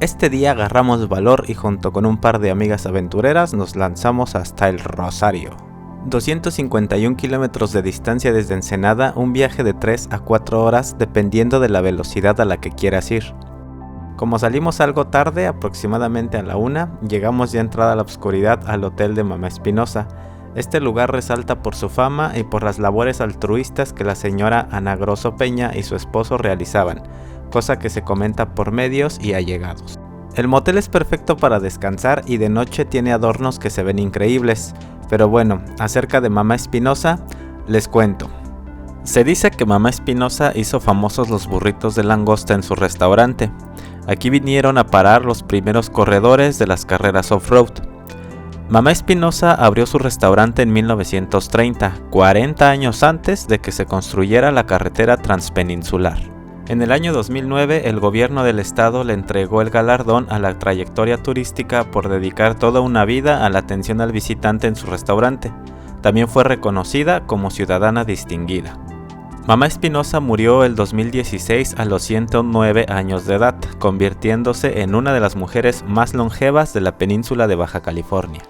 Este día agarramos valor y junto con un par de amigas aventureras nos lanzamos hasta el Rosario. 251 kilómetros de distancia desde Ensenada, un viaje de 3 a 4 horas dependiendo de la velocidad a la que quieras ir. Como salimos algo tarde, aproximadamente a la 1, llegamos ya entrada la oscuridad al hotel de Mamá Espinosa. Este lugar resalta por su fama y por las labores altruistas que la señora Ana Grosso Peña y su esposo realizaban, cosa que se comenta por medios y allegados. El motel es perfecto para descansar y de noche tiene adornos que se ven increíbles, pero bueno, acerca de Mamá Espinosa, les cuento. Se dice que Mamá Espinosa hizo famosos los burritos de langosta en su restaurante. Aquí vinieron a parar los primeros corredores de las carreras off-road. Mamá Espinosa abrió su restaurante en 1930, 40 años antes de que se construyera la carretera transpeninsular. En el año 2009, el gobierno del estado le entregó el galardón a la trayectoria turística por dedicar toda una vida a la atención al visitante en su restaurante. También fue reconocida como ciudadana distinguida. Mamá Espinosa murió el 2016 a los 109 años de edad, convirtiéndose en una de las mujeres más longevas de la península de Baja California.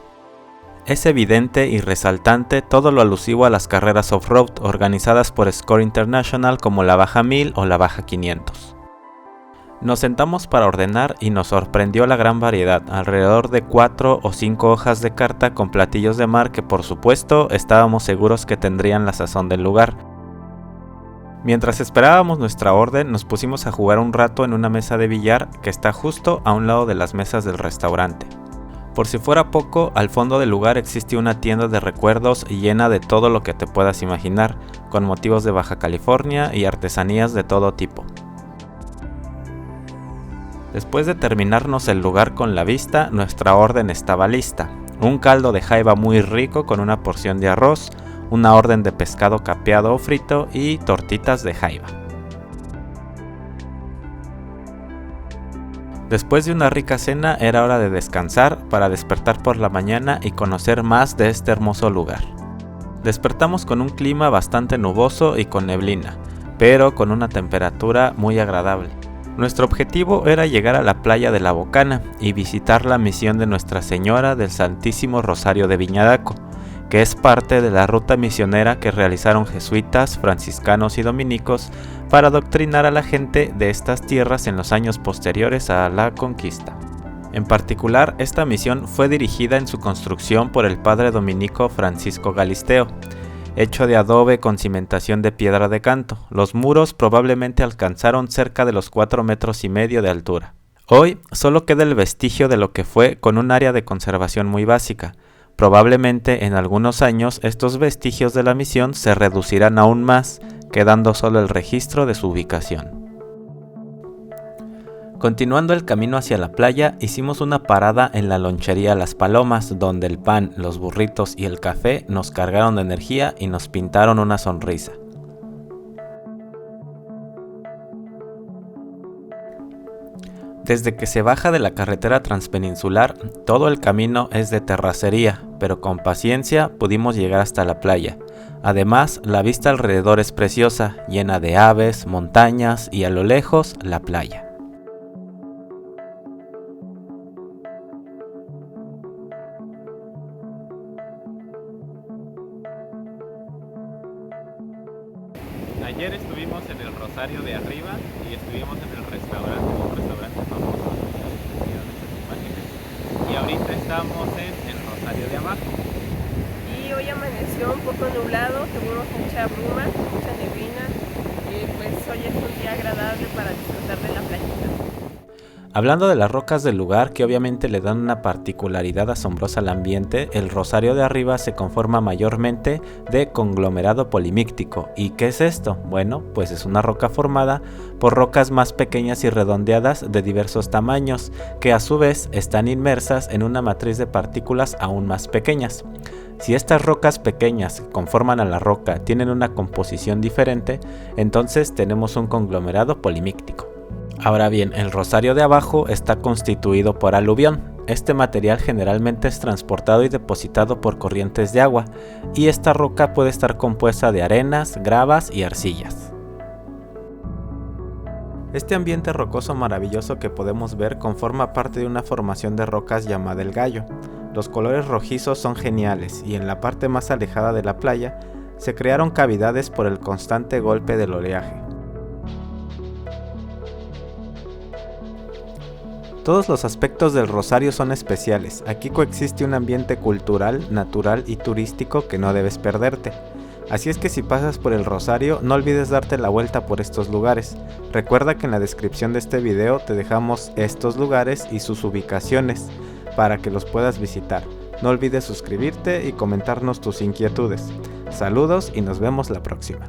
Es evidente y resaltante todo lo alusivo a las carreras off-road organizadas por Score International como la Baja 1000 o la Baja 500. Nos sentamos para ordenar y nos sorprendió la gran variedad, alrededor de 4 o 5 hojas de carta con platillos de mar que por supuesto estábamos seguros que tendrían la sazón del lugar. Mientras esperábamos nuestra orden, nos pusimos a jugar un rato en una mesa de billar que está justo a un lado de las mesas del restaurante. Por si fuera poco, al fondo del lugar existe una tienda de recuerdos llena de todo lo que te puedas imaginar, con motivos de Baja California y artesanías de todo tipo. Después de terminarnos el lugar con la vista, nuestra orden estaba lista. Un caldo de jaiba muy rico con una porción de arroz, una orden de pescado capeado o frito y tortitas de jaiba. Después de una rica cena era hora de descansar para despertar por la mañana y conocer más de este hermoso lugar. Despertamos con un clima bastante nuboso y con neblina, pero con una temperatura muy agradable. Nuestro objetivo era llegar a la playa de La Bocana y visitar la misión de Nuestra Señora del Santísimo Rosario de Viñadaco, que es parte de la ruta misionera que realizaron jesuitas, franciscanos y dominicos para adoctrinar a la gente de estas tierras en los años posteriores a la conquista. En particular, esta misión fue dirigida en su construcción por el padre dominico Francisco Galisteo, hecho de adobe con cimentación de piedra de canto. Los muros probablemente alcanzaron cerca de los 4,5 metros de altura. Hoy solo queda el vestigio de lo que fue con un área de conservación muy básica. Probablemente en algunos años estos vestigios de la misión se reducirán aún más, quedando solo el registro de su ubicación. Continuando el camino hacia la playa, hicimos una parada en la lonchería Las Palomas, donde el pan, los burritos y el café nos cargaron de energía y nos pintaron una sonrisa. Desde que se baja de la carretera transpeninsular, todo el camino es de terracería, pero con paciencia pudimos llegar hasta la playa. Además, la vista alrededor es preciosa, llena de aves, montañas y a lo lejos, la playa. Ayer estuvimos en el Rosario de arriba y estuvimos en el restaurante, un restaurante famoso, y ahorita estamos en el Rosario de abajo. Y hoy amaneció un poco nublado, tuvimos mucha bruma, mucha neblina, y pues hoy es un día agradable para disfrutar de la playita. Hablando de las rocas del lugar, que obviamente le dan una particularidad asombrosa al ambiente, el Rosario de arriba se conforma mayormente de conglomerado polimíctico. ¿Y qué es esto? Bueno, pues es una roca formada por rocas más pequeñas y redondeadas de diversos tamaños, que a su vez están inmersas en una matriz de partículas aún más pequeñas. Si estas rocas pequeñas que conforman a la roca tienen una composición diferente, entonces tenemos un conglomerado polimíctico. Ahora bien, el Rosario de abajo está constituido por aluvión. Este material generalmente es transportado y depositado por corrientes de agua, y esta roca puede estar compuesta de arenas, gravas y arcillas. Este ambiente rocoso maravilloso que podemos ver conforma parte de una formación de rocas llamada El Gallo. Los colores rojizos son geniales y en la parte más alejada de la playa se crearon cavidades por el constante golpe del oleaje. Todos los aspectos del Rosario son especiales. Aquí coexiste un ambiente cultural, natural y turístico que no debes perderte. Así es que si pasas por el Rosario, no olvides darte la vuelta por estos lugares. Recuerda que en la descripción de este video te dejamos estos lugares y sus ubicaciones para que los puedas visitar. No olvides suscribirte y comentarnos tus inquietudes. Saludos y nos vemos la próxima.